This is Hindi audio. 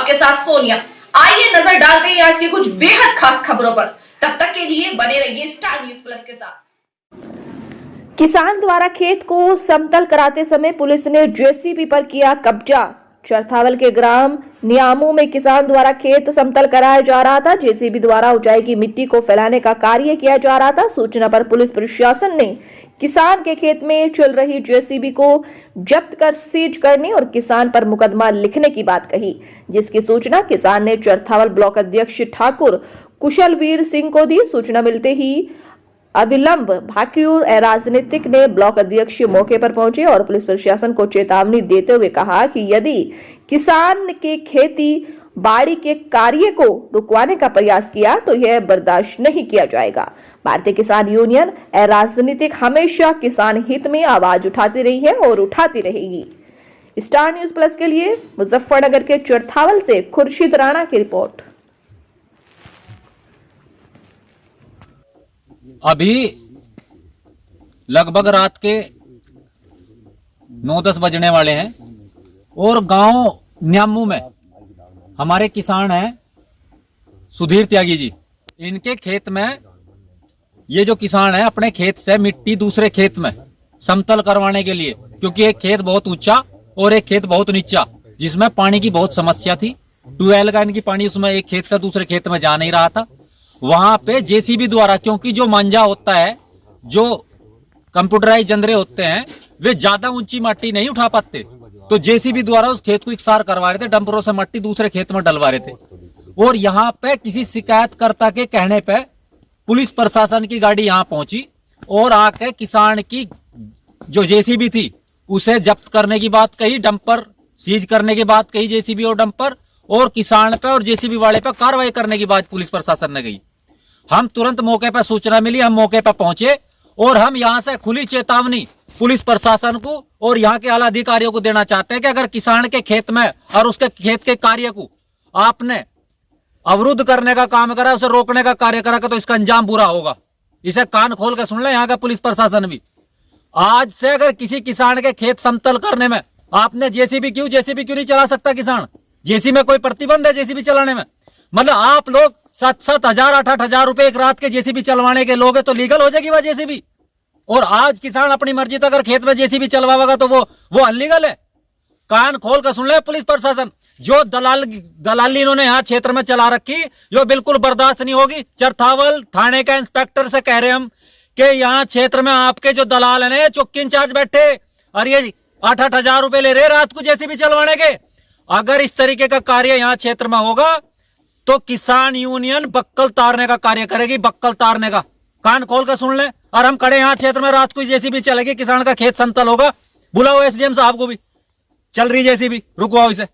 आपके साथ सोनिया। आइए नजर डालते हैं आज की कुछ बेहद खास खबरों पर। तब तक के लिए बने रहिए स्टार न्यूज प्लस के साथ। किसान द्वारा खेत को समतल कराते समय पुलिस ने जेसीबी पर किया कब्जा। चरथावल के ग्राम नियामू में किसान द्वारा खेत समतल कराया जा रहा था। जेसीबी द्वारा ऊंचाई की मिट्टी को फैलाने का कार्य किया जा रहा था। सूचना पर पुलिस प्रशासन ने किसान के खेत में चल रही जेसीबी को जब्त कर सीज करने और किसान पर मुकदमा लिखने की बात कही, जिसकी सूचना किसान ने चरथावल ब्लॉक अध्यक्ष ठाकुर कुशलवीर सिंह को दी। सूचना मिलते ही अविलंब भाकियूर राजनीतिक ने ब्लॉक अध्यक्ष मौके पर पहुंचे और पुलिस प्रशासन को चेतावनी देते हुए कहा कि यदि किसान के खेती बाड़ी के कार्य को रुकवाने का प्रयास किया तो यह बर्दाश्त नहीं किया जाएगा। भारतीय किसान यूनियन राजनीतिक हमेशा किसान हित में आवाज उठाती रही है और उठाती रहेगी। स्टार न्यूज प्लस के लिए मुजफ्फरनगर के चरथावल से खुर्शीद राणा की रिपोर्ट। अभी लगभग रात के 9-10 बजने वाले हैं और गांव न्यामू में हमारे किसान हैं सुधीर त्यागी जी। इनके खेत में ये जो किसान है अपने खेत से मिट्टी दूसरे खेत में समतल करवाने के लिए, क्योंकि एक खेत बहुत ऊंचा और एक खेत बहुत नीचा जिसमें पानी की बहुत समस्या थी। ट्यूबवेल का इनकी पानी उसमें एक खेत से दूसरे खेत में जा नहीं रहा था। वहां पे जेसीबी द्वारा, क्योंकि जो मांझा होता है, जो कंप्यूटराइज जंदरे होते हैं, वे ज्यादा ऊंची मट्टी नहीं उठा पाते, तो जेसीबी द्वारा उस खेत को इकसार करवा रहे थे, डंपरों से मट्टी दूसरे खेत में डलवा रहे थे। और यहाँ पे किसी शिकायतकर्ता के कहने पे पुलिस प्रशासन की गाड़ी यहाँ पहुंची और आके किसान की जो जेसीबी थी उसे जब्त करने की बात कही, डंपर सीज करने की बात कही, जेसीबी और डंपर, और किसान पे और जेसीबी वाले पे कार्रवाई करने की बात पुलिस प्रशासन ने कही। हम तुरंत मौके पर सूचना मिली, हम मौके पर पहुंचे और हम यहाँ से खुली चेतावनी पुलिस प्रशासन को और यहाँ के आला अधिकारियों को देना चाहते हैं कि अगर किसान के खेत में और उसके खेत के कार्य को आपने अवरुद्ध करने का काम करा, उसे रोकने का कार्य करा, तो इसका अंजाम बुरा होगा। इसे कान खोल के सुन ले यहाँ का पुलिस प्रशासन भी। आज से अगर किसी किसान के खेत समतल करने में आपने जेसीबी क्यों नहीं चला सकता किसान? जेसीबी में कोई प्रतिबंध है जेसीबी चलाने में? मतलब आप लोग 7-7 हजार 8-8 हजार रुपए एक रात के जेसीबी चलवाने के लोग हैं तो लीगल हो जाएगी वह जेसीबी। और आज किसान अपनी मर्जी तक अगर खेत में जेसीबी चलवाएगा तो वो अनलीगल है। कान खोल कर सुन ले पुलिस प्रशासन। जो दलाली इन्होंने यहाँ क्षेत्र में चला रखी, जो बिल्कुल बर्दाश्त नहीं होगी। चरथावल थाने का इंस्पेक्टर से कह रहे हम कि यहाँ क्षेत्र में आपके जो दलाल है, चौकी इंचार्ज बैठे और ये 8-8 हजार रुपए ले रहे रात को जेसीबी चलवाने के। अगर इस तरीके का कार्य यहाँ क्षेत्र में होगा तो किसान यूनियन बक्कल तारने का कार्य करेगी, बक्कल तारने का। कान खोल कर सुन ले। और हम खड़े यहाँ क्षेत्र में, रात को जेसीबी चलेगी, किसान का खेत समतल होगा, बुलाओ एसडीएम साहब को भी। चल रही जेसीबी, रुकवाओ इसे।